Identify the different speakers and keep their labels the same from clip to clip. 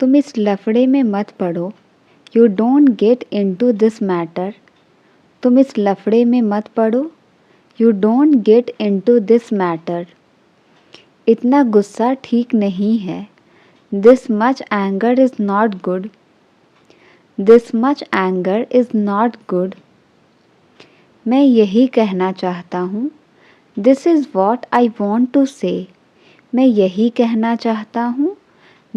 Speaker 1: तुम इस लफड़े में मत पड़ो। You don't get into this matter. तुम इस लफड़े में मत पड़ो। You don't get into this matter. इतना गुस्सा ठीक नहीं है। This much anger is not good. This much anger is not good. मैं यही कहना चाहता हूँ। This is what I want to say. मैं यही कहना चाहता हूँ।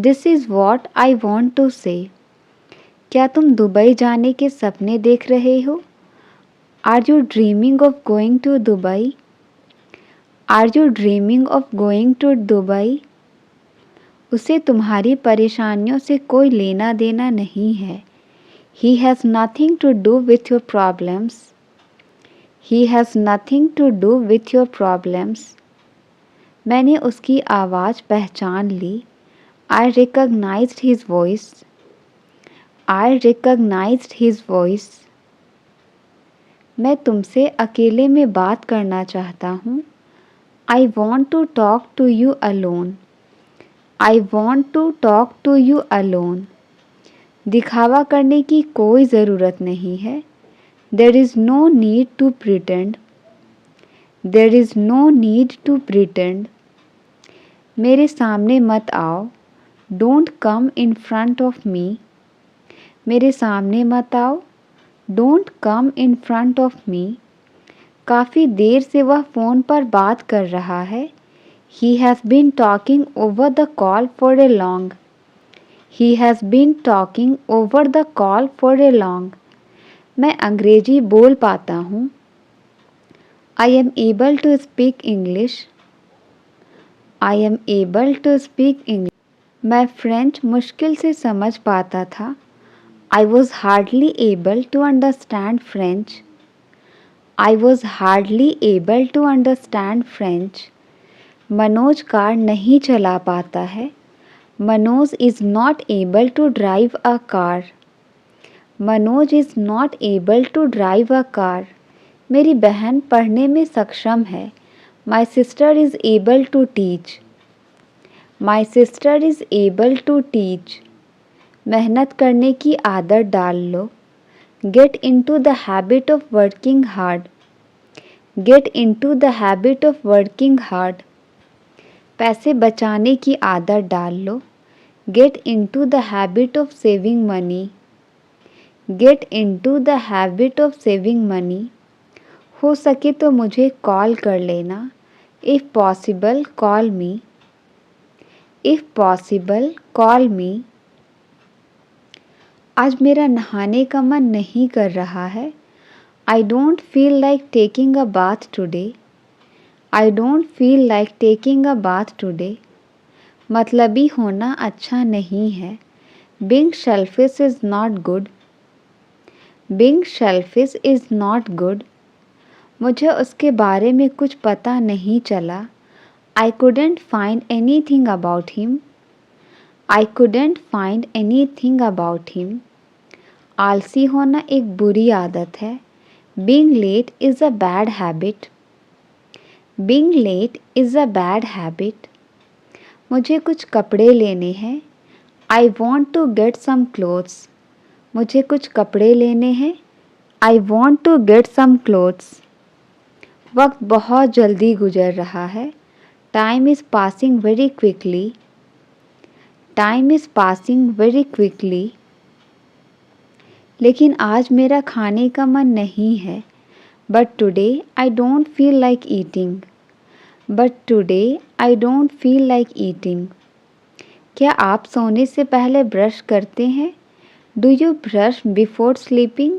Speaker 1: This is what I want to say. क्या तुम दुबई जाने के सपने देख रहे हो? Are you dreaming of going to Dubai? Are you dreaming of going to Dubai? उसे तुम्हारी परेशानियों से कोई लेना देना नहीं है। He has nothing to do with your problems. He has nothing to do with your problems. मैंने उसकी आवाज़ पहचान ली। I recognized his voice. I recognized his voice. मैं तुमसे अकेले में बात करना चाहता हूँ। I want to talk to you alone. I want to talk to you alone. दिखावा करने की कोई ज़रूरत नहीं है। There is no need to pretend. There is no need to pretend. मेरे सामने मत आओ। Don't come in front of me. मेरे सामने मत आओ। Don't come in front of me. काफ़ी देर से वह फ़ोन पर बात कर रहा है। He has been talking over the call for a long. He has been talking over the call for a long. मैं अंग्रेजी बोल पाता हूँ। I am able to speak English. I am able to speak English. मैं French मुश्किल से समझ पाता था। I was hardly able to understand French. I was hardly able to understand French. Manoj car नहीं चला पाता है। Manoj is not able to drive a car. Manoj is not able to drive a car. मेरी बहन पढ़ने में सक्षम है। My sister is able to teach. My sister is able to teach. मेहनत करने की आदत डाल लो। Get into the habit of working hard. Get into the habit of working hard. पैसे बचाने की आदत डाल लो। Get into the habit of saving money. Get into the habit of saving money. हो सके तो मुझे कॉल कर लेना। If possible, call me. If possible, call me. आज मेरा नहाने का मन नहीं कर रहा है। I don't feel like taking a bath today. I don't feel like taking a bath today. मतलबी होना अच्छा नहीं है। Being selfish is not good. Being selfish is not good. मुझे उसके बारे में कुछ पता नहीं चला। I couldn't find anything about him. I couldn't find anything about him. आलसी होना एक बुरी आदत है। Being late is a bad habit. Being late is a bad habit. मुझे कुछ कपड़े लेने हैं। I want to get some clothes. मुझे कुछ कपड़े लेने हैं। I want to get some clothes. वक्त बहुत जल्दी गुजर रहा है। Time is passing very quickly. Time is passing very quickly. लेकिन आज मेरा खाने का मन नहीं है। But today I don't feel like eating. But today I don't feel like eating. क्या आप सोने से पहले ब्रश करते हैं? Do you brush before sleeping?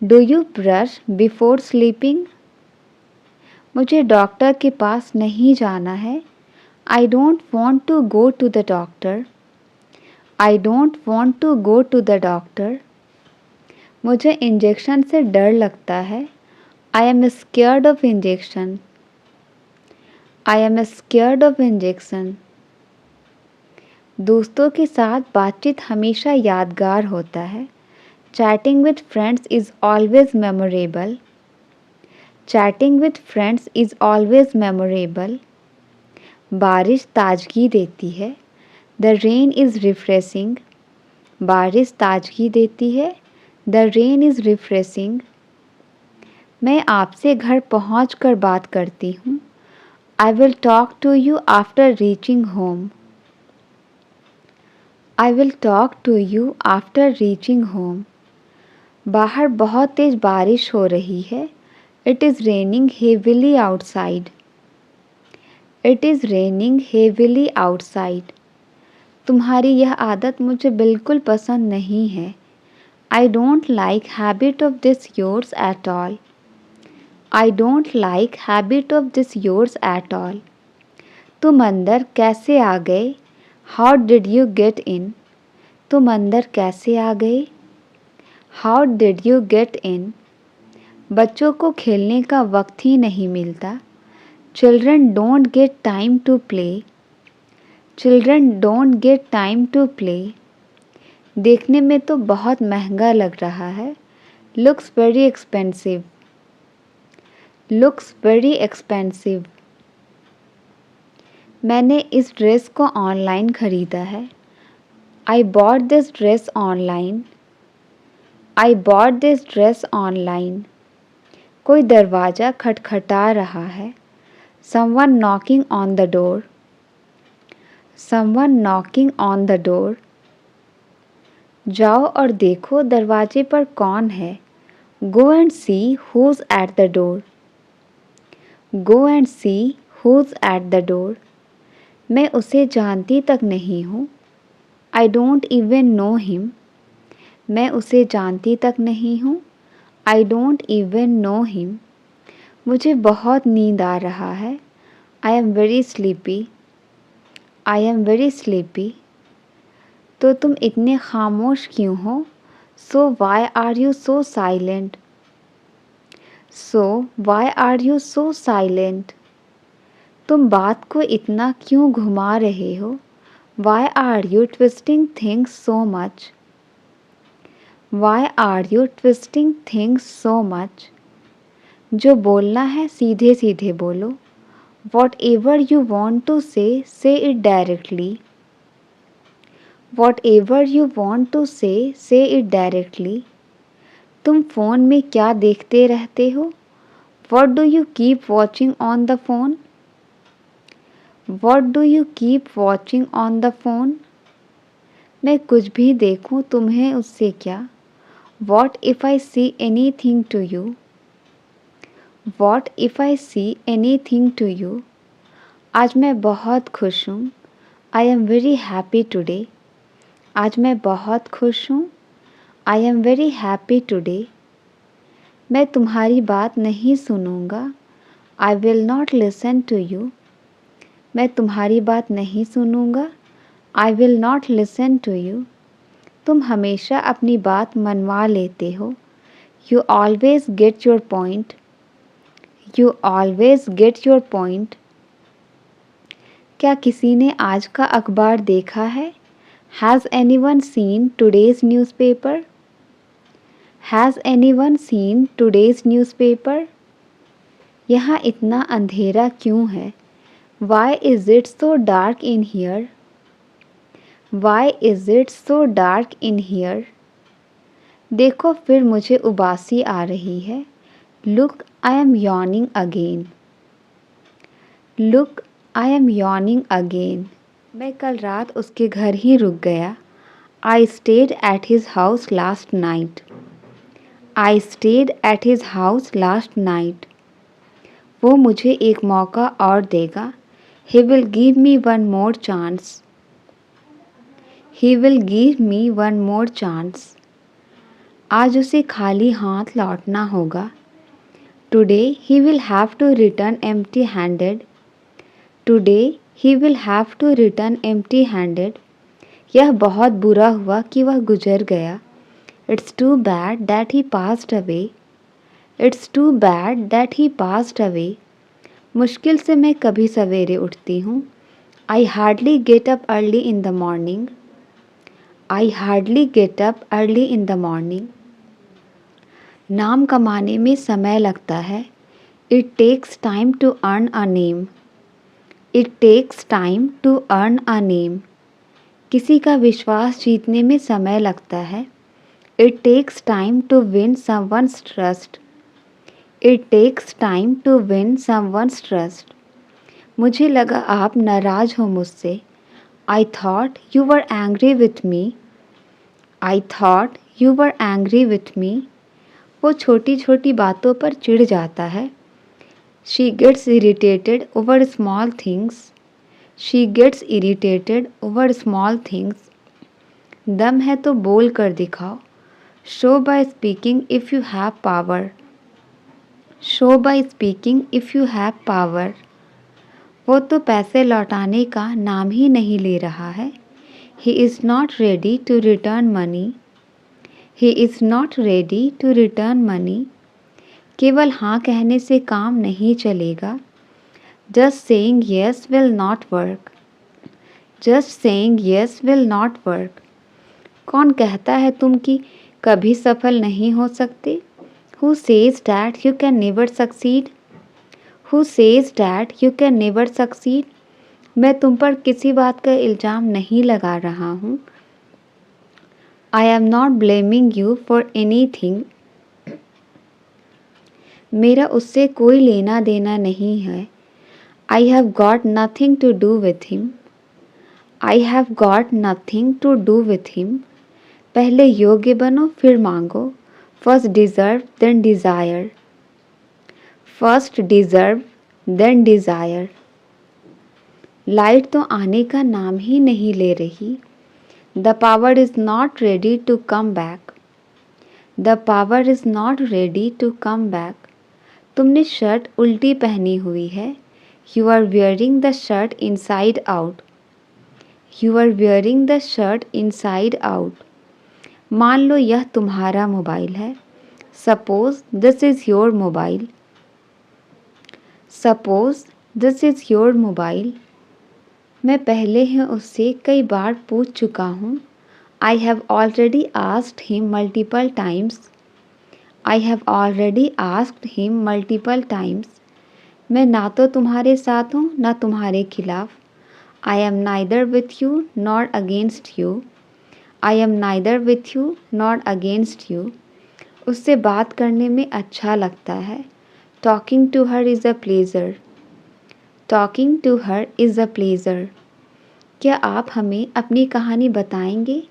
Speaker 1: Do you brush before sleeping? मुझे डॉक्टर के पास नहीं जाना है। I don't want to go to the doctor. I don't want to go to the doctor. मुझे इंजेक्शन से डर लगता है। I am scared of injection. I am scared of injection. दोस्तों के साथ बातचीत हमेशा यादगार होता है। Chatting with friends is always memorable. Chatting with friends is always memorable. बारिश ताजगी देती है। द रेन इज़ रिफ्रेशिंग, बारिश ताजगी देती है। The rain is refreshing. मैं आपसे घर पहुँच कर बात करती हूँ। I will talk to you after reaching home. I will talk to you after reaching home. बाहर बहुत तेज बारिश हो रही है। It is raining heavily outside. It is raining heavily outside. तुम्हारी यह आदत मुझे बिल्कुल पसंद नहीं है। I don't like habit of this yours at all. I don't like habit of this yours at all. तुम अंदर कैसे आ गए? How did you get in? तुम अंदर कैसे आ गए? How did you get in? बच्चों को खेलने का वक्त ही नहीं मिलता। Children don't get time to play. Children don't get time to play. देखने में तो बहुत महंगा लग रहा है। Looks very expensive. Looks very expensive. मैंने इस ड्रेस को ऑनलाइन ख़रीदा है। I bought this dress online. I bought this dress online. कोई दरवाज़ा खटखटा रहा है। Someone knocking on the door. Someone knocking on the door. जाओ और देखो दरवाजे पर कौन है। Go and see who's at the door. Go and see who's at the door. मैं उसे जानती तक नहीं हूँ। I don't even know him. मैं उसे जानती तक नहीं हूँ। I don't even know him. मुझे बहुत नींद आ रहा है। आई am very sleepy. I am very sleepy. तो तुम इतने खामोश क्यों हो? So why are you so silent? So why are you so silent? तुम बात को इतना क्यों घुमा रहे हो? Why are you twisting things so much? Why are you twisting things so much? जो बोलना है सीधे सीधे बोलो। Whatever you want to say it directly. Whatever you want to say it directly. तुम फ़ोन में क्या देखते रहते हो? What do you keep watching on the phone? What do you keep watching on the phone? मैं कुछ भी देखूं तुम्हें उससे क्या? What if I see anything to you? What if I see anything to you? आज मैं बहुत खुश हूँ। I am very happy today. आज मैं बहुत खुश हूँ। I am very happy today. मैं तुम्हारी बात नहीं सुनूँगा। I will not listen to you. मैं तुम्हारी बात नहीं सुनूँगा। I will not listen to you. तुम हमेशा अपनी बात मनवा लेते हो। You always get your point. You always get your point. क्या किसी ने आज का अखबार देखा है? Has anyone seen today's newspaper? Has anyone seen today's newspaper? यहाँ इतना अंधेरा क्यों है? Why is it so dark in here? Why is it so dark in here? देखो फिर मुझे उबासी आ रही है। Look I am yawning again. Look I am yawning again. मैं कल रात उसके घर ही रुक गया। I stayed at his house last night. I stayed at his house last night. वो मुझे एक मौका और देगा। He will give me one more chance. He will give me one more chance. आज उसे खाली हाथ लौटना होगा। Today he will have to return empty handed. Today he will have to return empty handed. यह बहुत बुरा हुआ कि वह गुजर गया। It's too bad that he passed away. It's too bad that he passed away. मुश्किल से मैं कभी सवेरे उठती हूँ। I hardly get up early in the morning. I hardly get up early in the morning. नाम कमाने में समय लगता है। It takes time to earn a name. It takes time to earn a name. किसी का विश्वास जीतने में समय लगता है। It takes time to win someone's trust. It takes time to win someone's trust. मुझे लगा आप नाराज़ हो मुझसे। I thought you were angry with me. I thought you were angry with me. वो छोटी छोटी बातों पर चिढ़ जाता है। She gets irritated over small things. She gets irritated over small things. दम है तो बोल कर दिखाओ। Show by speaking if you have power. Show by speaking if you have power. वो तो पैसे लौटाने का नाम ही नहीं ले रहा है। He is not ready to return money. He is not ready to return money. केवल हाँ कहने से काम नहीं चलेगा। Just saying yes will not work. Just saying yes will not work. कौन कहता है तुम कि कभी सफल नहीं हो सकते? Who says that you can never succeed? Who says that you can never succeed? मैं तुम पर किसी बात का इल्ज़ाम नहीं लगा रहा हूँ। I am not blaming you for anything. मेरा उससे कोई लेना देना नहीं है। I have got nothing to do with him. I have got nothing to do with him. पहले योग्य बनो फिर मांगो। First deserve then desire. First deserve then desire. Light तो आने का नाम ही नहीं ले रही। The power is not ready to come back. The power is not ready to come back. तुमने शर्ट उल्टी पहनी हुई है। You are wearing the shirt inside out. You are wearing the shirt inside out. मान लो यह तुम्हारा mobile है। Suppose this is your mobile. Suppose this is your mobile. मैं पहले ही उससे कई बार पूछ चुका हूँ। I have already asked him multiple times. I have already asked him multiple times. मैं ना तो तुम्हारे साथ हूँ ना तुम्हारे खिलाफ। I am neither with you nor against you. I am neither with you nor against you. उससे बात करने में अच्छा लगता है। Talking to her is a pleasure. Talking to her is a pleasure. क्या आप हमें अपनी कहानी बताएंगे?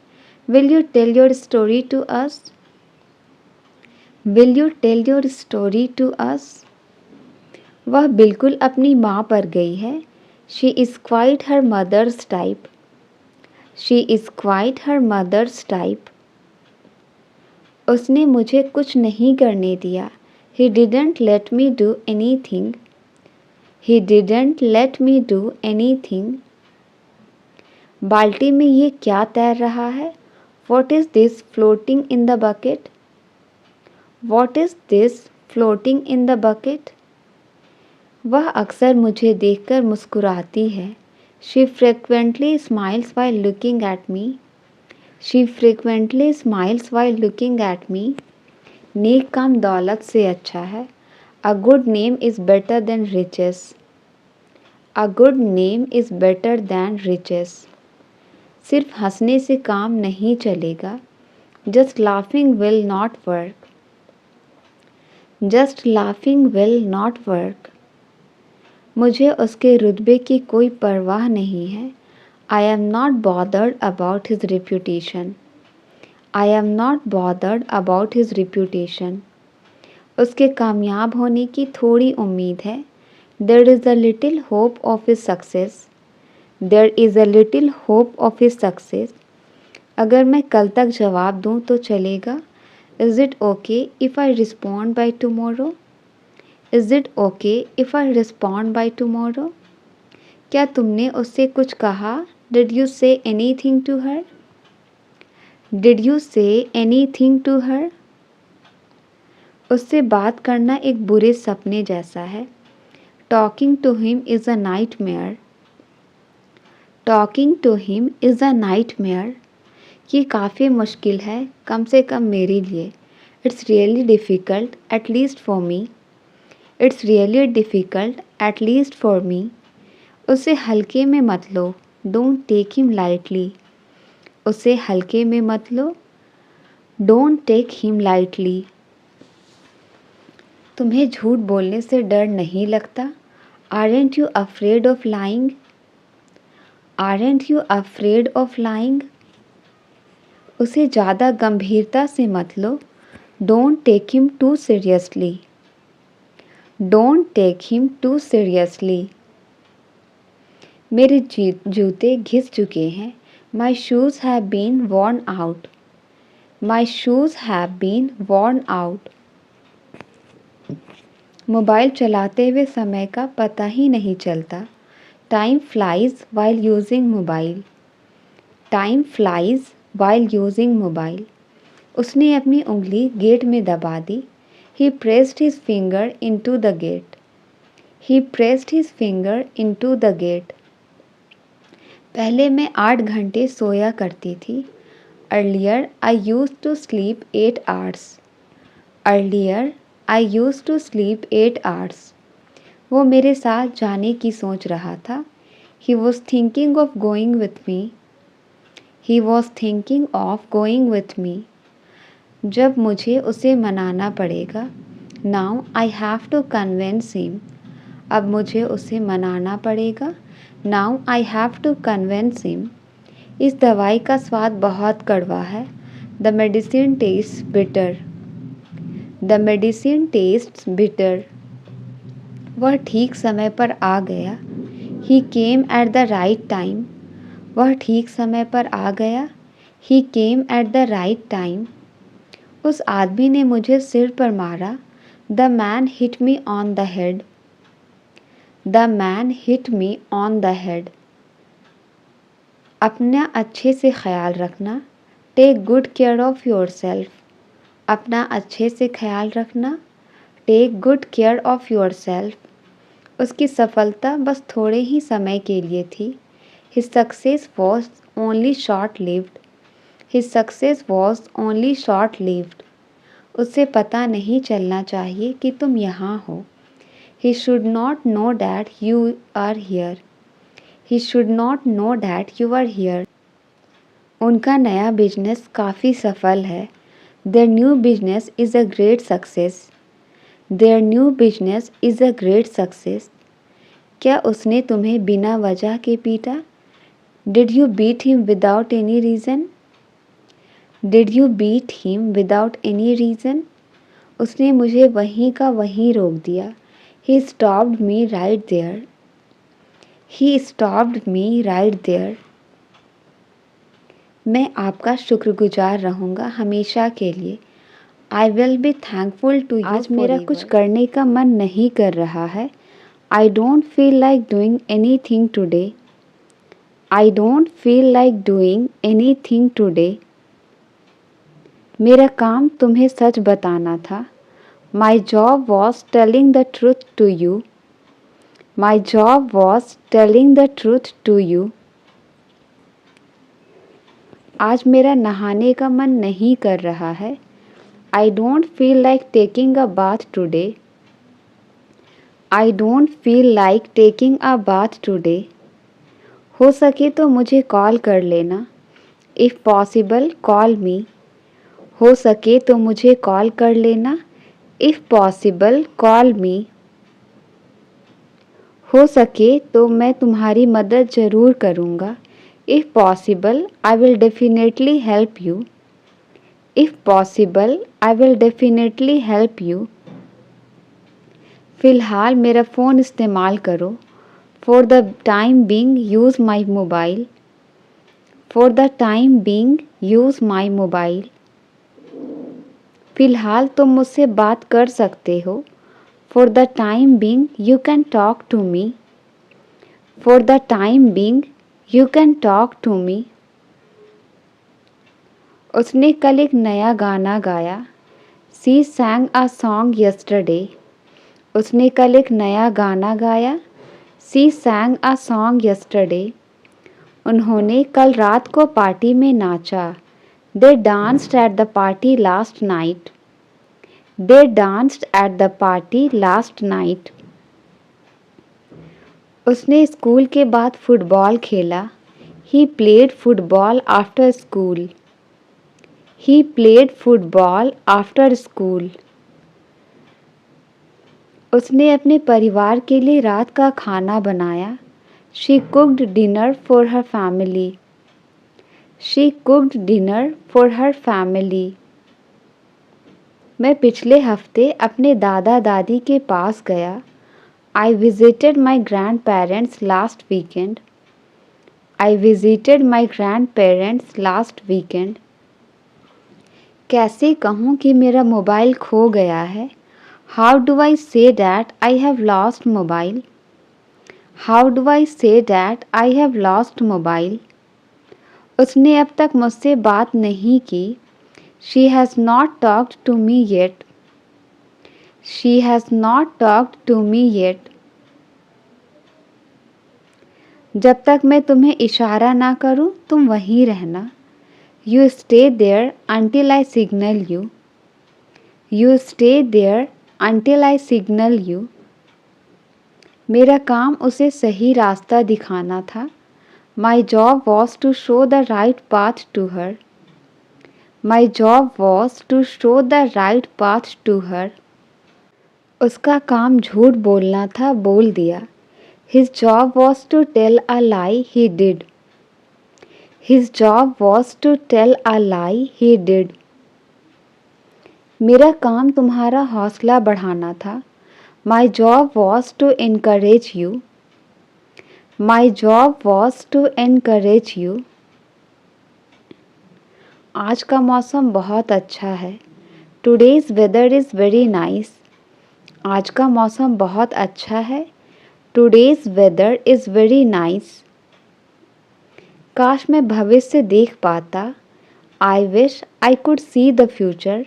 Speaker 1: Will you tell your story to us? Will you tell your story to us? वह बिल्कुल अपनी माँ पर गई है। She is quite her mother's type. She is quite her mother's type. उसने मुझे कुछ नहीं करने दिया। He didn't let me do anything. He didn't let me do anything. बाल्टी में ये क्या तैर रहा है? What is this floating in the bucket? What is this floating in the bucket? वह अक्सर मुझे देखकर मुस्कुराती है। She frequently smiles while looking at me. She frequently smiles while looking at me. नेक काम दौलत से अच्छा है। A good name is better than riches. A good name is better than riches. सिर्फ हंसने से काम नहीं चलेगा। Just laughing will not work. Just laughing will not work. मुझे उसके रुतबे की कोई परवाह नहीं है। I am not bothered about his reputation. I am not bothered about his reputation. उसके कामयाब होने की थोड़ी उम्मीद है। There is a little hope of his success. There is a little hope of his success. अगर मैं कल तक जवाब दूँ तो चलेगा? Is it okay if I respond by tomorrow? Is it okay if I respond by tomorrow? क्या तुमने उससे कुछ कहा? Did you say anything to her? Did you say anything to her? उससे बात करना एक बुरे सपने जैसा है। Talking to him is a nightmare. Talking to him is a nightmare. ये काफ़ी मुश्किल है, कम से कम मेरे लिए। It's really difficult, at least for me. It's really difficult, at least for me. उसे हल्के में मत लो। Don't take him lightly. उसे हल्के में मत लो। Don't take him lightly. तुम्हें झूठ बोलने से डर नहीं लगता? Aren't you afraid of lying? Aren't you afraid of lying? उसे ज़्यादा गंभीरता से मत लो। Don't take him too seriously. Don't take him too seriously. मेरे जूते घिस चुके हैं। My shoes have been worn out. My shoes have been worn out. Mobile चलाते हुए समय का पता ही नहीं चलता। Time flies while using mobile. Time flies while using mobile. उसने अपनी उंगली गेट में दबा दी। He pressed his finger into the gate. He pressed his finger into the gate. पहले मैं 8 घंटे सोया करती थी। Earlier I used to sleep 8 hours. Earlier I used to sleep 8 hours. वो मेरे साथ जाने की सोच रहा था। He was thinking of going with me. He was thinking of going with me. जब मुझे उसे मनाना पड़ेगा। Now I have to convince him. अब मुझे उसे मनाना पड़ेगा। Now I have to convince him. इस दवाई का स्वाद बहुत कड़वा है। The medicine tastes bitter. The medicine tastes bitter. वह ठीक समय पर आ गया। He came at the right time. वह ठीक समय पर आ गया। He came at the right time. उस आदमी ने मुझे सिर पर मारा। The man hit me on the head. The man hit me on the head. अपना अच्छे से ख्याल रखना। Take good care of yourself. अपना अच्छे से ख्याल रखना। Take good care of yourself. उसकी सफलता बस थोड़े ही समय के लिए थी। His success was only short-lived. His success was only short-lived. उसे पता नहीं चलना चाहिए कि तुम यहाँ हो। He should not know that you are here. He should not know that you are here. उनका नया बिजनेस काफ़ी सफल है। Their new business is a great success. Their new business is a great success. क्या उसने तुम्हें बिना वजह के पीटा? Did you beat him without any reason? Did you beat him without any reason? उसने मुझे वहीं का वहीं रोक दिया। He stopped me right there. He stopped me right there. मैं आपका शुक्रगुजार रहूँगा हमेशा के लिए। I will be thankful to you. आज मेरा कुछ करने का मन नहीं कर रहा है। I don't feel like doing anything today. I don't feel like doing anything today. मेरा काम तुम्हें सच बताना था। My job was telling the truth to you. My job was telling the truth to you. आज मेरा नहाने का मन नहीं कर रहा है। I don't feel like taking a bath today. I don't feel like taking a bath today. हो सके तो मुझे कॉल कर लेना। If possible, call me. हो सके तो मुझे कॉल कर लेना। If possible, call me. हो सके तो मैं तुम्हारी मदद ज़रूर करूँगा। If possible, I will definitely help you. If possible, I will definitely help you. फ़िलहाल मेरा फ़ोन इस्तेमाल करो। For the time being, use my mobile. For the time being, use my mobile. फ़िलहाल तुम मुझसे बात कर सकते हो। For the time being, you can talk to me. For the time being, you can talk to me. उसने कल एक नया गाना गाया। She sang a song yesterday. उसने कल एक नया गाना गाया। She sang a song yesterday. उन्होंने कल रात को पार्टी में नाचा। They danced at the party last night. They danced at the party last night. उसने स्कूल के बाद फुटबॉल खेला। He played football after school. He played football after school. उसने अपने परिवार के लिए रात का खाना बनाया. She cooked dinner for her family. She cooked dinner for her family. मैं पिछले हफ्ते अपने दादा दादी के पास गया. I visited my grandparents last weekend. I visited my grandparents last weekend. कैसे कहूँ कि मेरा मोबाइल खो गया है? How do I say that I have lost mobile? How do I say that I have lost mobile? उसने अब तक मुझसे बात नहीं की. She has not talked to me yet. She has not talked to me yet. जब तक मैं तुम्हें इशारा ना करूं, तुम वहीं रहना. You stay there until I signal you. You stay there until I signal you. मेरा काम उसे सही रास्ता दिखाना था. My job was to show the right path to her. My job was to show the right path to her. उसका काम झूठ बोलना था, बोल दिया. His job was to tell a lie, he did. His job was to tell a lie, he did. मेरा काम तुम्हारा हौसला बढ़ाना था. My job was to encourage you. My job was to encourage you. आज का मौसम बहुत अच्छा है. Today's weather is very nice. आज का मौसम बहुत अच्छा है. Today's weather is very nice. काश मैं भविष्य देख पाता. I wish I could see the future.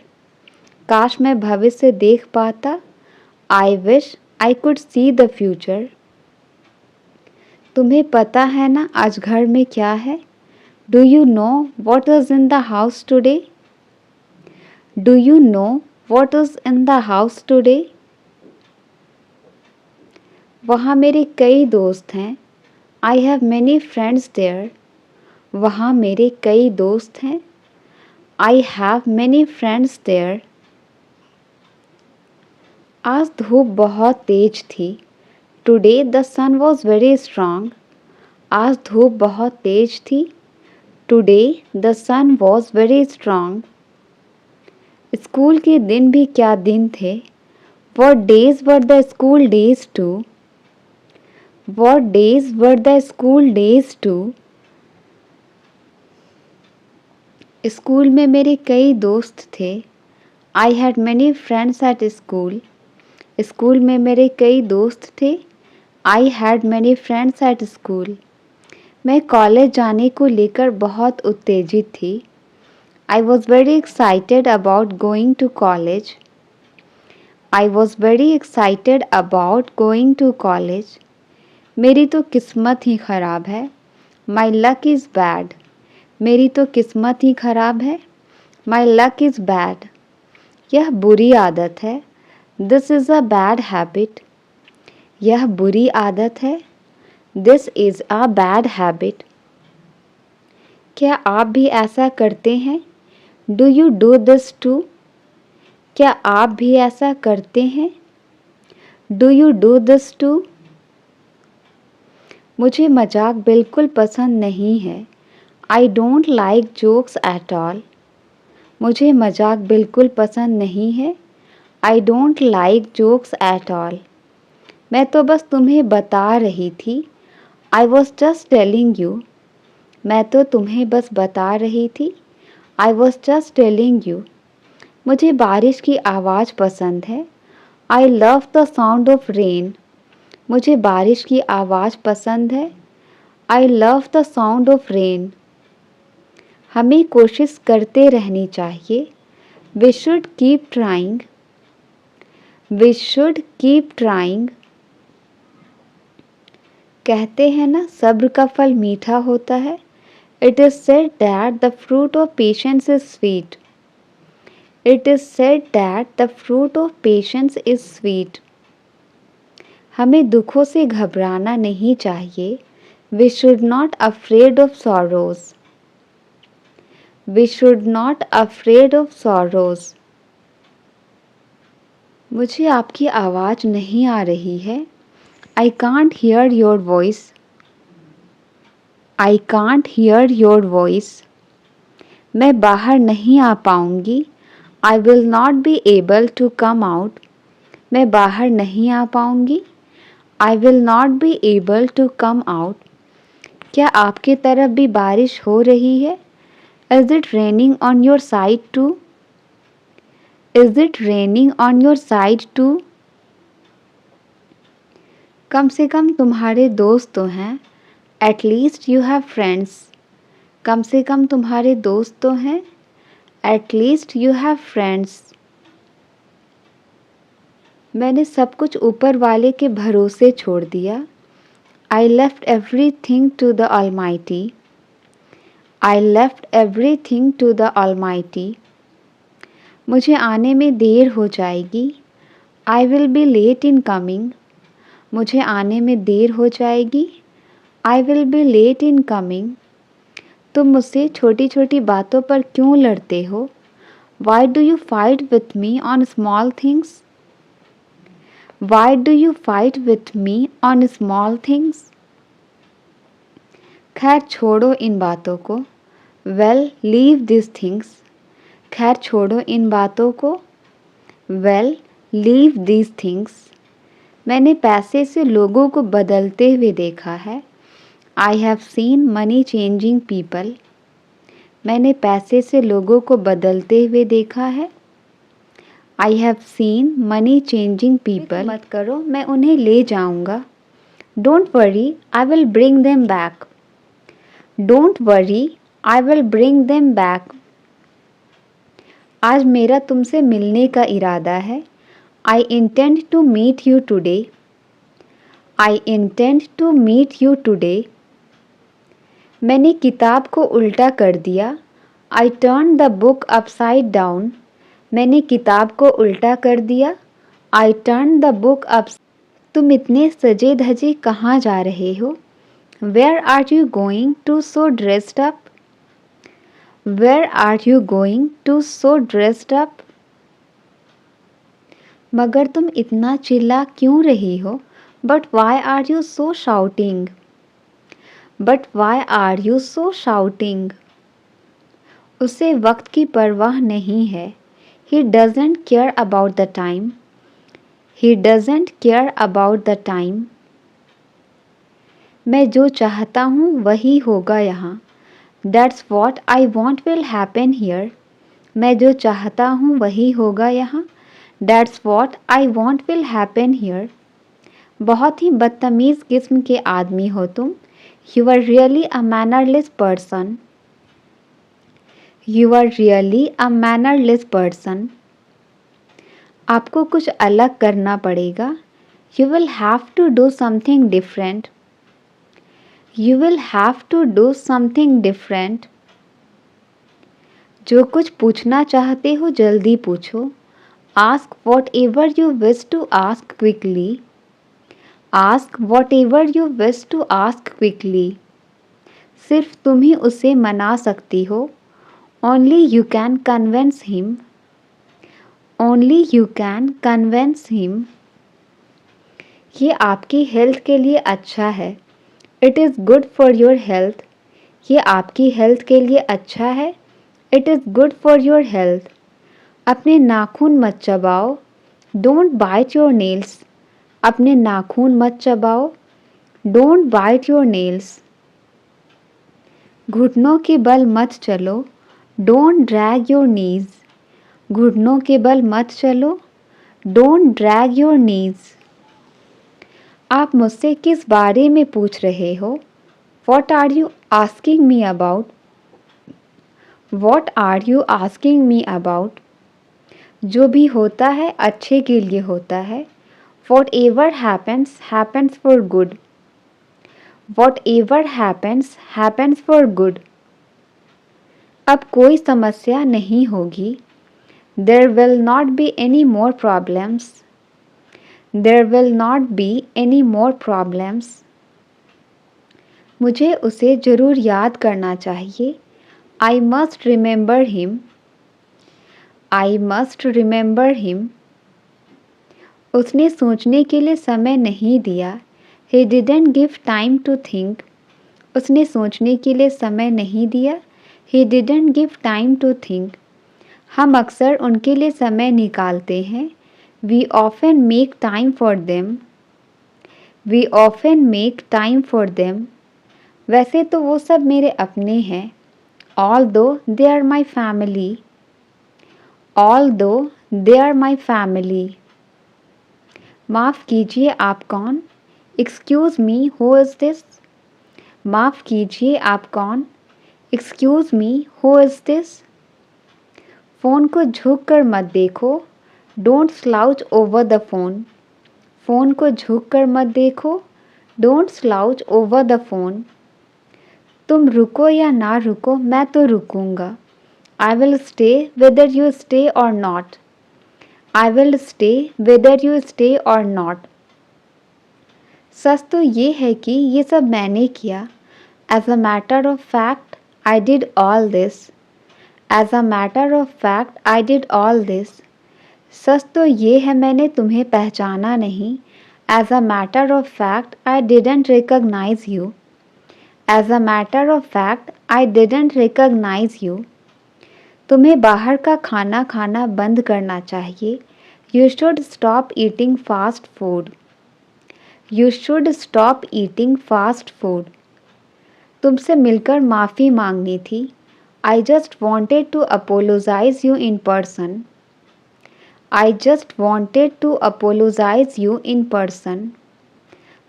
Speaker 1: काश मैं भविष्य देख पाता. I wish I could see the future. तुम्हें पता है ना आज घर में क्या है? Do you know what is in the house today? Do you know what is in the house today? वहाँ मेरे कई दोस्त हैं. I have many friends there. वहाँ मेरे कई दोस्त हैं. I have many friends there. आज धूप बहुत तेज थी. Today the sun was very strong. आज धूप बहुत तेज थी. Today the sun was very strong. School के दिन भी क्या दिन थे? What days were the school days too? What days were the school days too? School में मेरे कई दोस्त थे. I had many friends at school. School में मेरे कई दोस्त थे. I had many friends at school. मैं कॉलेज जाने को लेकर बहुत उत्तेजित थी. I was very excited about going to college. I was very excited about going to college. मेरी तो किस्मत ही खराब है. My luck is bad. मेरी तो किस्मत ही खराब है. My luck is bad. यह बुरी आदत है. This is a bad habit. यह बुरी आदत है. This is a bad habit. क्या आप भी ऐसा करते हैं? Do you do this too? क्या आप भी ऐसा करते हैं? Do you do this too? मुझे मजाक बिल्कुल पसंद नहीं है. I don't like jokes at all. मुझे मजाक बिल्कुल पसंद नहीं है. I don't like jokes at all. मैं तो बस तुम्हें बता रही थी. I was just telling you. मैं तो तुम्हें बस बता रही थी. I was just telling you. मुझे बारिश की आवाज़ पसंद है. I love the sound of rain. मुझे बारिश की आवाज़ पसंद है. I love the sound of rain. हमें कोशिश करते रहनी चाहिए. We should keep trying. We should keep trying. कहते हैं ना सब्र का फल मीठा होता है. It is said that the fruit of patience is sweet. It is said that the fruit of patience is sweet. हमें दुखों से घबराना नहीं चाहिए. We should not afraid of sorrows. We should not afraid of sorrows. मुझे आपकी आवाज़ नहीं आ रही है. I can't hear your voice. I can't hear your voice. मैं बाहर नहीं आ पाऊंगी. I will not be able to come out. मैं बाहर नहीं आ पाऊंगी. I will not be able to come out. क्या आपकी तरफ भी बारिश हो रही है? Is it raining on your side too? Is it raining on your side too? कम से कम तुम्हारे दोस्त तो हैं. At least you have friends. कम से कम तुम्हारे दोस्त तो हैं. At least you have friends. मैंने सब कुछ ऊपर वाले के भरोसे छोड़ दिया. I left everything to the Almighty. I left everything to the Almighty. मुझे आने में देर हो जाएगी. I will be late in coming. मुझे आने में देर हो जाएगी. I will be late in coming. तुम मुझसे छोटी छोटी बातों पर क्यों लड़ते हो? Why do you fight with me on small things? Why do you fight with me on small things? खैर छोड़ो इन बातों को. Well, leave these things. खैर छोड़ो इन बातों को. Well, leave these things. मैंने पैसे से लोगों को बदलते हुए देखा है. I have seen money changing people. मैंने पैसे से लोगों को बदलते हुए देखा है. I have seen money changing people. मत करो, मैं उन्हें ले जाऊंगा. Don't worry, I will bring them back. Don't worry, I will bring them back. आज मेरा तुमसे मिलने का इरादा है. I intend to meet you today. I intend to meet you today. मैंने किताब को उल्टा कर दिया. I turned the book upside down. मैंने किताब को उल्टा कर दिया. I turned the book up. तुम इतने सजे धजे कहाँ जा रहे हो? Where are you going to so dressed up? Where are you going to so dressed up? मगर तुम इतना चिल्ला क्यों रही हो? But why are you so shouting? But why are you so shouting? उसे वक्त की परवाह नहीं है. He doesn't care about the time. He doesn't care about the time. मैं जो चाहता हूँ वही होगा यहाँ. That's what I want will happen here. मैं जो चाहता हूँ वही होगा यहाँ. That's what I want will happen here. बहुत ही बदतमीज़ किस्म के आदमी हो तुम. You are really a mannerless person. You are really a mannerless person. आपको कुछ अलग करना पड़ेगा. You will have to do something different. You will have to do something different. जो कुछ पूछना चाहते हो जल्दी पूछो. Ask whatever you wish to ask quickly. Ask whatever you wish to ask quickly. सिर्फ तुम ही उसे मना सकती हो. Only you can convince him. Only you can convince him. ये आपकी हेल्थ के लिए अच्छा है. It is good for your health. ये आपकी हेल्थ के लिए अच्छा है. It is good for your health. अपने नाखून मत चबाओ. Don't bite your nails. अपने नाखून मत चबाओ. Don't bite your nails. घुटनों के बल मत चलो. Don't drag your knees. घुटनों के बल मत चलो. Don't drag your knees. आप मुझसे किस बारे में पूछ रहे हो? What are you asking me about? What are you asking me about? जो भी होता है अच्छे के लिए होता है. Whatever happens, happens for good. Whatever happens, happens for good. अब कोई समस्या नहीं होगी. There will not be any more problems. There will not be any more problems. मुझे उसे ज़रूर याद करना चाहिए। I must remember him. I must remember him. उसने सोचने के लिए समय नहीं दिया। He didn't give time to think. उसने सोचने के लिए समय नहीं दिया। He didn't give time to think. हम अक्सर उनके लिए समय निकालते हैं। We often make time for them. We often make time for them. वैसे तो वो सब मेरे अपने हैं। Although they are my family. Although they are my family. माफ़ कीजिए आप कौन? Excuse me, who is this? माफ़ कीजिए आप कौन? Excuse me, who is this? Phone को झुक कर मत देखो। Don't slouch over the phone. Phone को झुक कर मत देखो। Don't slouch over the phone. तुम रुको या ना रुको, मैं तो रुकूंगा। I will stay whether you stay or not. I will stay whether you stay or not. सच तो ये है कि ये सब मैंने किया। As a matter of fact, I did all this. As a matter of fact, I did all this. सच तो ये है मैंने तुम्हें पहचाना नहीं। As a matter of fact, I didn't recognize you. As a matter of fact, I didn't recognize you. तुम्हें बाहर का खाना खाना बंद करना चाहिए। You should stop eating fast food. You should stop eating fast food. तुमसे मिलकर माफ़ी मांगनी थी। I just wanted to apologize you in person. I just wanted to apologize you in person.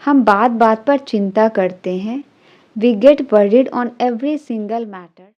Speaker 1: हम बात बात पर चिंता करते हैं। We get worried on every single matter.